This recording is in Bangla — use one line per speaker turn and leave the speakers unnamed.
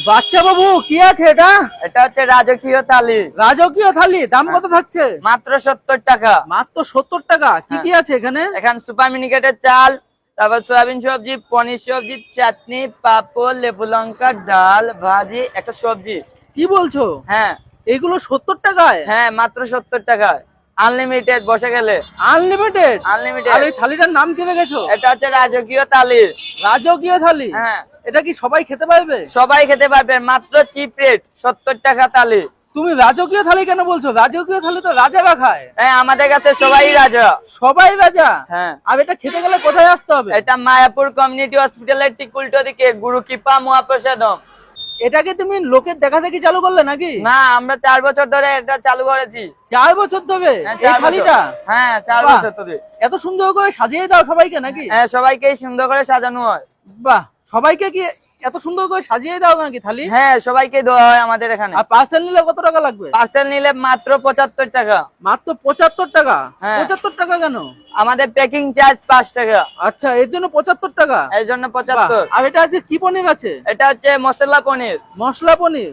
বাচ্চা বাবু কি আছে এটা?
এটা হচ্ছে রাজকীয় থালি।
রাজকীয় থালি, দাম কত থাকছে?
মাত্র 70 টাকা।
মাত্র 70 টাকা। কি কি আছে এখানে?
এখানে সুপার মিনিকেটের চাল, তারপর সয়াবিন সবজি, পনির সবজি, চাটনি, পাঁপড়, লেবু লঙ্কা, ডাল, ভাজি, একটা সবজি।
কি বলছো?
হ্যাঁ
এগুলো 70 টাকায়?
হ্যাঁ, মাত্র 70 টাকায়, আনলিমিটেড বসে গেলে।
আনলিমিটেড?
আনলিমিটেড।
আর এই থালিটার নাম কি রেখেছো?
এটা হচ্ছে রাজকীয় থালি।
রাজকীয় থালি?
হ্যাঁ,
এটা কি সবাই খেতে পারবে?
সবাই খেতে পারবে, মাত্র চিপ রেট 70 টাকা থালি।
তুমি রাজকীয় থালি কেন বলছো? রাজকীয় থালি তো রাজারা খায়।
হ্যাঁ, আমাদের কাছে সবাই রাজা।
সবাই রাজা?
হ্যাঁ।
আর এটা খেতে গেলে কোথায় আসতে হবে?
এটা মায়াপুর কমিউনিটি হসপিটালের ঠিক উল্টো দিকে, গুরু কৃপা মহাপ্রসাদম।
এটাকে তুমি লোকের দেখা দেখি চালু করলে নাকি?
না, আমরা 4 বছর ধরে এটা চালু করেছি।
4 বছর ধরে
হ্যাঁ,
এই
4 বছর।
থালিটা?
হ্যাঁ, 4
বাহ।
বছর ধরে।
এত সুন্দর করে সাজিয়ে দাও সবাইকে নাকি?
হ্যাঁ, সবাইকেই সুন্দর করে সাজানো হয়।
বাহ, সবাইকে কি এত সুন্দর করে সাজিয়ে দাও নাকি থালি?
হ্যাঁ, সবাইকে দেওয়া হয় আমাদের এখানে।
আর পার্সেল নিলে কত টাকা লাগবে?
পার্সেল নিলে মাত্র 75 টাকা।
মাত্র 75 টাকা?
হ্যাঁ।
75 টাকা কেন?
আমাদের প্যাকিং চার্জ 5 টাকা,
আচ্ছা, এর জন্য 75 টাকা?
এই জন্য
বাহ।
75।
আর এটা আছে কি পনির আছে?
এটা হচ্ছে মশলা পনির।
মশলা পনির?